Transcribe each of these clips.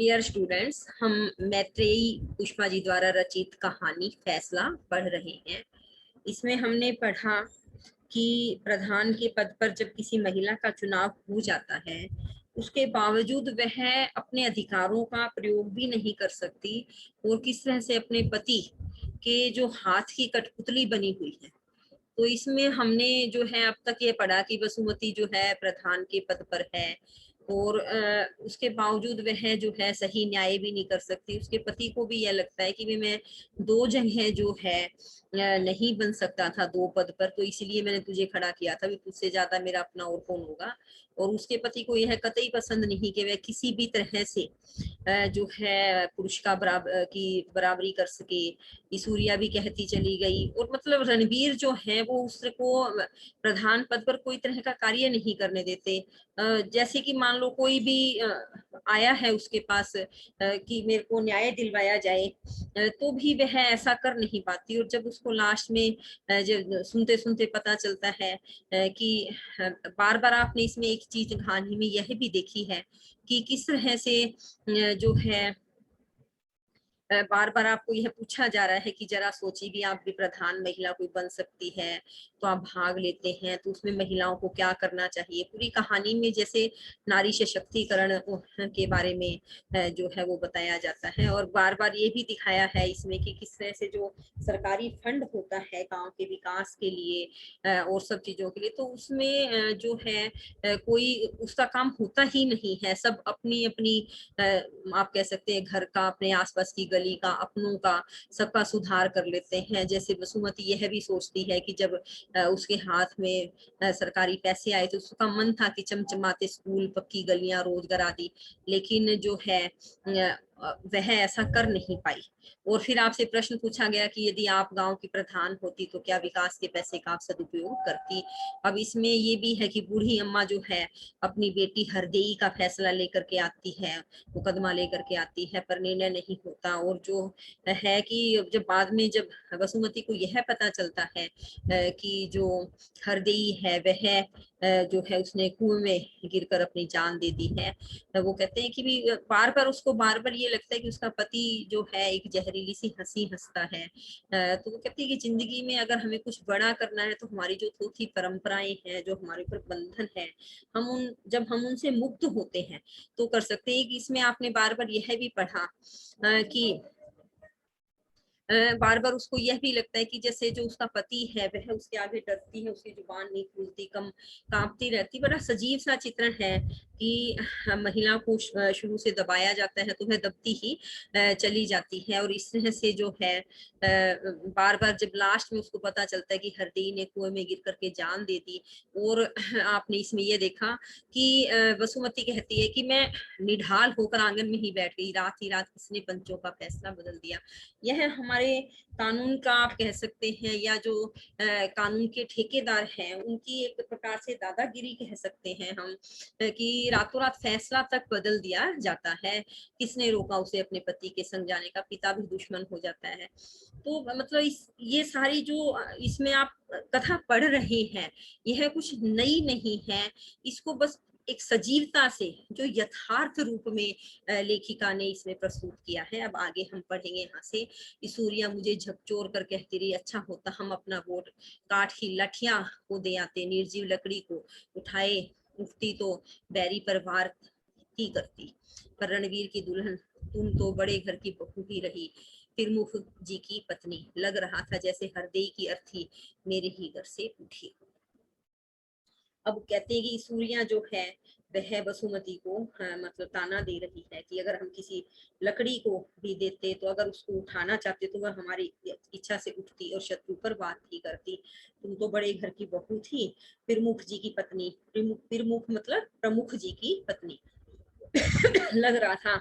Dear students, हम मैत्रेयी पुष्पा जी द्वारा रचित कहानी फैसला पढ़ रहे हैं। इसमें हमने पढ़ा कि प्रधान के पद पर जब किसी महिला का चुनाव हो जाता है, उसके बावजूद वह अपने अधिकारों का प्रयोग भी नहीं कर सकती और किस तरह से अपने पति के जो हाथ की कठपुतली बनी हुई है। तो इसमें हमने जो है अब तक ये पढ़ा कि वसुमती जो है प्रधान के पद पर है और उसके बावजूद वह जो है सही न्याय भी नहीं कर सकती। उसके पति को भी यह लगता है कि भी मैं दो जगह जो है नहीं बन सकता था दो पद पर, तो इसीलिए मैंने तुझे खड़ा किया था, भी तुझसे ज्यादा मेरा अपना और कौन होगा। और उसके पति को यह कतई पसंद नहीं कि वह किसी भी तरह से जो है पुरुष का बराबरी कर सके। सूर्या भी कहती चली गई और मतलब रणवीर जो है वो उसको प्रधान पद पर कोई तरह का कार्य नहीं करने देते। जैसे कि मान लो कोई भी आया है उसके पास कि मेरे को न्याय दिलवाया जाए, तो भी वह ऐसा कर नहीं पाती। और जब उसको लास्ट में जब सुनते सुनते पता चलता है कि बार बार आपने इसमें एक चीज कहानी में यह भी देखी है कि किस तरह से जो है बार बार आपको यह पूछा जा रहा है कि जरा सोचिए भी आप भी प्रधान महिला कोई बन सकती है तो आप भाग लेते हैं, तो उसमें महिलाओं को क्या करना चाहिए। पूरी कहानी में जैसे नारी सशक्तिकरण के बारे में जो है वो बताया जाता है। और बार बार ये भी दिखाया है इसमें कि किस तरह से जो सरकारी फंड होता है गांव के विकास के लिए और सब चीजों के लिए, तो उसमें जो है कोई उसका काम होता ही नहीं है। सब अपनी अपनी आप कह सकते हैं घर का, अपने आसपास की गली का, अपनों का, सबका सुधार कर लेते हैं। जैसे वसुमती यह भी सोचती है कि जब उसके हाथ में सरकारी पैसे आए तो उसका मन था कि चमचमाते स्कूल, पक्की गलियां, रोजगार आदि, लेकिन जो है वह ऐसा कर नहीं पाई। और फिर आपसे प्रश्न पूछा गया कि यदि आप गांव की प्रधान होती तो क्या विकास के पैसे का आप सदुपयोग करती। अब इसमें ये भी है कि बूढ़ी अम्मा जो है अपनी बेटी हरदेई का फैसला लेकर के आती है, मुकदमा लेकर के आती है, पर निर्णय नहीं होता। और जो है कि जब बाद में जब वसुमती को यह पता चलता है कि जो हरदेई है वह जो है उसने कुएं में गिरकर अपनी जान दे दी है, वो कहते हैं कि भी बार बार उसको बार बार ये लगता है कि उसका पति जो है एक जहरीली सी हंसी हंसता है। तो वो कहती है कि जिंदगी में अगर हमें कुछ बड़ा करना है तो हमारी जो थोड़ी परंपराएं हैं, जो हमारे ऊपर बंधन है, जब हम उनसे मुक्त होते हैं तो कर सकते हैं। कि इसमें आपने बार बार यह भी पढ़ा कि बार बार उसको यह भी लगता है कि जैसे जो उसका पति है वह उसके आगे डरती है, उसकी जुबान नहीं खुलती, कम कांपती रहती। बड़ा सजीव सा चित्रण है कि महिला को शुरू से दबाया जाता है तो वह दबती ही चली जाती है। और इस तरह से जो है बार बार जब लास्ट में उसको पता चलता है कि हरदेई ने कुएं में गिर करके जान दे दी। और आपने इसमें ये देखा कि वसुमती कहती है कि मैं निढाल होकर आंगन में ही बैठ गई, रात ही रात किसने पंचों का फैसला बदल दिया। यह हमारे कानून का आप कह सकते हैं, या जो कानून के ठेकेदार हैं उनकी एक प्रकार से दादागिरी कह सकते हैं हम, कि रातों रात फैसला तक बदल दिया जाता है। किसने रोका उसे अपने पति के संग जाने का, पिता भी दुश्मन हो जाता है। तो मतलब ये सारी जो इसमें आप कथा पढ़ रहे हैं यह कुछ नई नहीं है। इसको बस एक सजीवता से जो यथार्थ रूप में लेखिका ने इसमें प्रस्तुत किया है। अब आगे हम पढ़ेंगे यहाँ से। सूर्या मुझे झकझोर कर कहती रही, अच्छा होता हम अपना वोट काट ही लठिया को दे आते, निर्जीव लकड़ी को उठाए उठती तो बैरी पर वार ही करती। पर रणवीर की दुल्हन तुम तो बड़े घर की बहू ही रही, फिर मुख जी की पत्नी। लग रहा था जैसे हरदेई की अर्थी मेरे ही घर से उठी। अब कहते हैं कि सूर्या जो है वह वसुमती को मतलब ताना दे रही है कि अगर हम किसी लकड़ी को भी देते तो अगर उसको उठाना चाहते तो वह हमारी इच्छा से उठती और शत्रु पर बात ही करती। तुम तो बड़े घर की बहू थी, प्रमुख जी की पत्नी। प्रमुख मतलब प्रमुख जी की पत्नी। लग रहा था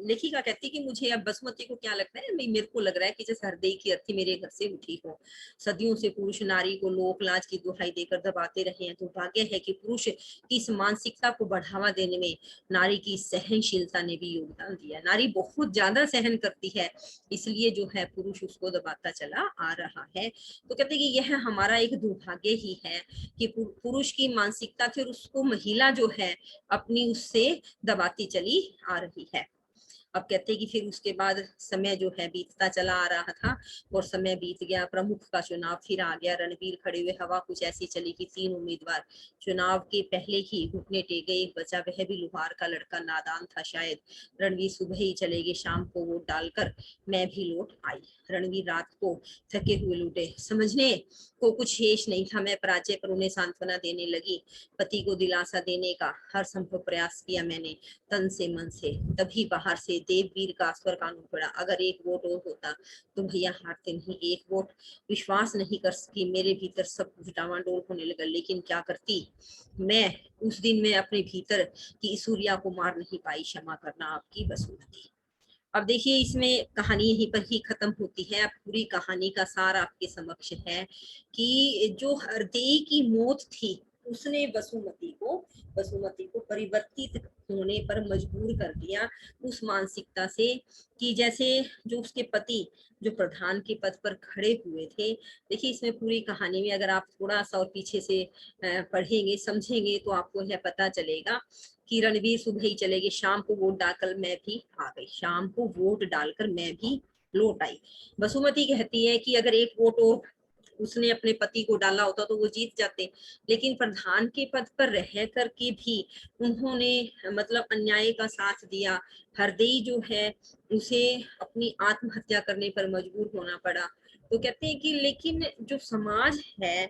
लेखिका कहती कि मुझे अब बसुमती को क्या लगता है, मेरे को लग रहा है कि जैसे हरदेई की अर्थी मेरे घर से उठी हो। सदियों से पुरुष नारी को लोक लाज की दुहाई देकर दबाते रहे हैं, तो भाग्य है कि पुरुष की इस मानसिकता को बढ़ावा देने में नारी की सहनशीलता ने भी योगदान दिया। नारी बहुत ज्यादा सहन करती है, इसलिए जो है पुरुष उसको दबाता चला आ रहा है। तो कहते कि यह हमारा एक दुर्भाग्य ही है कि पुरुष की मानसिकता थी और उसको महिला जो है अपनी उससे दबाती चली आ रही है। अब कहते हैं कि फिर उसके बाद समय जो है बीतता चला आ रहा था और समय बीत गया, प्रमुख का चुनाव फिर आ गया, रणवीर खड़े हुए, हवा कुछ ऐसी चली कि 3 उम्मीदवार चुनाव के पहले ही घुटने टेके, बचा वह भी लोहार का लड़का, नादान था शायद, रणवीर सुबह ही चले गए, शाम को वोट डालकर मैं भी लौट आई। रणवीर रात को थके हुए लौटे, समझने को कुछ शेष नहीं था, मैं पराजय पर उन्हें सांत्वना देने लगी, पति को दिलासा देने का हर संभव प्रयास किया मैंने तन से मन से। तभी बाहर से देववीर का स्वर कान पड़ा, अगर एक वोट और होता तो भैया हारते नहीं, एक वोट। विश्वास नहीं कर सकी, मेरे भीतर सब कुछ डावाडोल होने लगा, लेकिन क्या करती मैं, उस दिन मैं अपने भीतर की सूर्या को मार नहीं पाई, क्षमा करना आपकी बसुमती। अब देखिए इसमें कहानी यहीं पर ही खत्म होती है। अब पूरी कहानी का सार आपके समक्ष है कि जो हरदेई की मौत थी उसने वसुमती को परिवर्तित होने पर मजबूर कर दिया उस मानसिकता से कि जैसे जो उसके पति जो प्रधान के पद पर खड़े हुए थे। देखिए इसमें पूरी कहानी में अगर आप थोड़ा सा और पीछे से पढ़ेंगे समझेंगे तो आपको यह पता चलेगा कि रणवीर सुबह ही चले गए, शाम को वोट डालकर मैं भी आ गई, शाम को वोट डालकर मैं भी लौट आई। वसुमती कहती है कि अगर एक वोट और उसने अपने पति को डाला होता तो वो जीत जाते, लेकिन प्रधान के पद पर रह करके भी उन्होंने मतलब अन्याय का साथ दिया। हरदेई जो है उसे अपनी आत्महत्या करने पर मजबूर होना पड़ा। तो कहते हैं कि लेकिन जो समाज है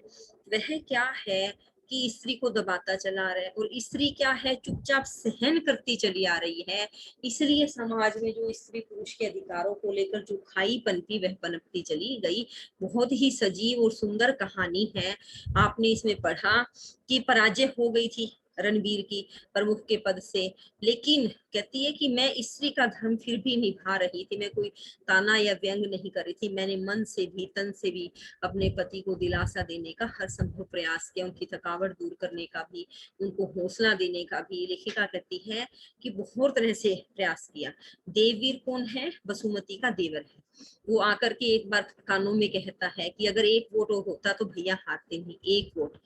वह क्या है कि स्त्री को दबाता चला आ रहा है, और स्त्री क्या है चुपचाप सहन करती चली आ रही है। इसलिए समाज में जो स्त्री पुरुष के अधिकारों को लेकर जो खाई पनपी वह पनपती चली गई। बहुत ही सजीव और सुंदर कहानी है। आपने इसमें पढ़ा कि पराजय हो गई थी रणवीर की प्रमुख के पद से, लेकिन कहती है कि मैं स्त्री का धर्म फिर भी निभा रही थी, मैं कोई ताना या व्यंग नहीं कर रही थी, मैंने मन से भी तन से भी अपने पति को दिलासा देने का हर संभव प्रयास किया, उनकी थकावट दूर करने का भी, उनको हौसला देने का भी। लेखिका कहती है कि बहुत तरह से प्रयास किया। देववीर कौन है? वसुमती का देवर है। वो आकर के एक बार कानों में कहता है कि अगर एक वोट होता तो भैया हारते नहीं, एक वोट।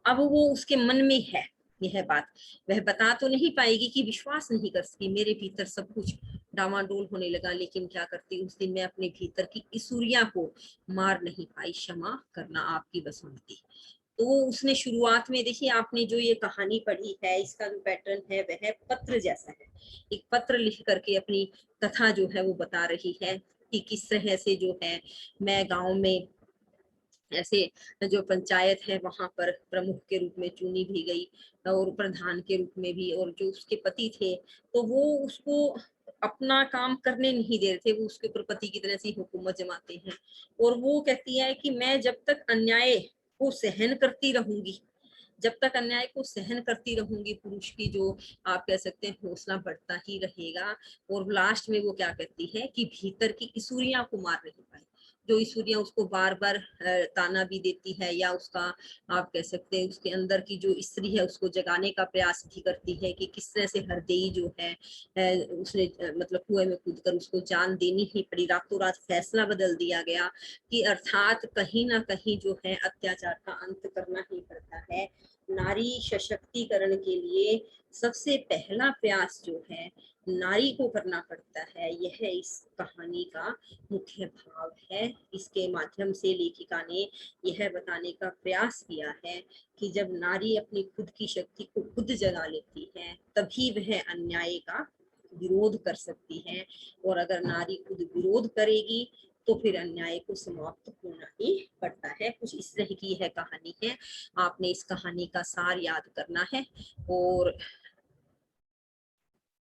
अब वो उसके मन में है यह बात, वह बता तो नहीं पाएगी कि विश्वास नहीं कर सकी, मेरे भीतर सब कुछ डावाडोल होने लगा, लेकिन क्या करती उस दिन मैं अपने भीतर की इसूरिया को मार नहीं पाई, क्षमा करना आपकी बसंती। तो उसने शुरुआत में देखिए आपने जो ये कहानी पढ़ी है इसका जो पैटर्न है वह पत्र जैसा है, एक पत्र लिख करके अपनी कथा जो है वो बता रही है कि किस तरह से जो है मैं गांव में ऐसे जो पंचायत है वहां पर प्रमुख के रूप में चुनी भी गई और प्रधान के रूप में भी, और जो उसके पति थे तो वो उसको अपना काम करने नहीं दे रहे थे, वो उसके ऊपर पति की तरह से हुकूमत जमाते हैं। और वो कहती है कि मैं जब तक अन्याय को सहन करती रहूंगी, जब तक अन्याय को सहन करती रहूंगी, पुरुष की जो आप कह सकते हैं हौसला बढ़ता ही रहेगा। और लास्ट में वो क्या कहती है कि भीतर की इसूरिया को मार नहीं पाई, जो ईश्वरिया उसको बार बार ताना भी देती है, या उसका आप कह सकते हैं उसके अंदर की जो स्त्री है उसको जगाने का प्रयास भी करती है कि किस तरह से हरदेई जो है उसने मतलब कुएं में कूद कर उसको जान देनी ही पड़ी, रातों रात फैसला बदल दिया गया कि अर्थात कहीं ना कहीं जो है अत्याचार का अंत करना ही पड़ता है। नारी सशक्तिकरण के लिए सबसे पहला प्रयास जो है नारी को करना पड़ता है, यह इस कहानी का मुख्य भाव है। इसके माध्यम से लेखिका ने यह बताने का प्रयास किया है कि जब नारी अपनी खुद की शक्ति को खुद जगा लेती है तभी वह अन्याय का विरोध कर सकती है, और अगर नारी खुद विरोध करेगी तो फिर अन्याय को समाप्त होना ही पड़ता है। कुछ इस तरह की यह कहानी है, आपने इस कहानी का सार याद करना है और